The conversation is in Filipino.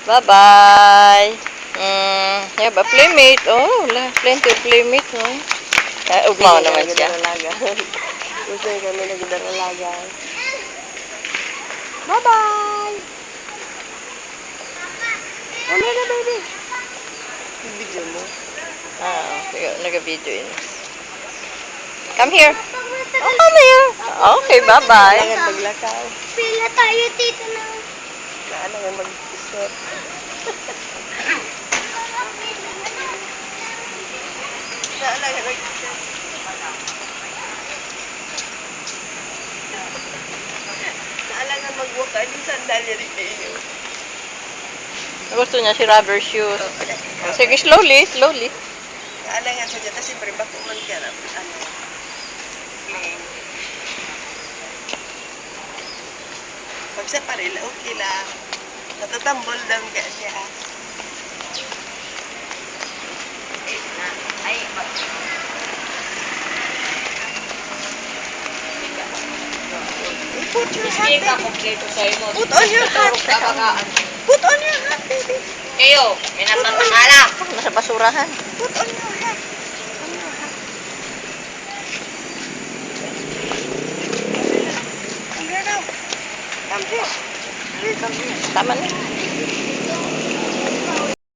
Bye-bye. You have a playmate. Oh, plenty of playmate, no? Ugmaw naman siya. Gusto niya kami nagdaralaga. Bye-bye! Ano na, baby? Video mo. Nag-video yun. Come here. Oh, come here. Okay, bye-bye. Kailangan maglakaw. Pila tayo dito na. Kailangan mag-isip. Kailangan mag-isip. Kailangan mag-walk. Yung sandalya rin kayo. Gusto niya si rubber shoes. Sige, slowly, slowly. Kailangan sa dyan. Tapos siyempre, bako man ka na. Ano? Plain. Pag sa paril, okay lang. Natatambol lang ka siya. Ay, Put your hat, baby. kompleto sa'yo mo. Put on your hat. Put on your hat, baby. Kayo, may napatakala. Nasa basurahan. Put on your hat. On your hat. Come here now. Come here. Please come here. Tama na.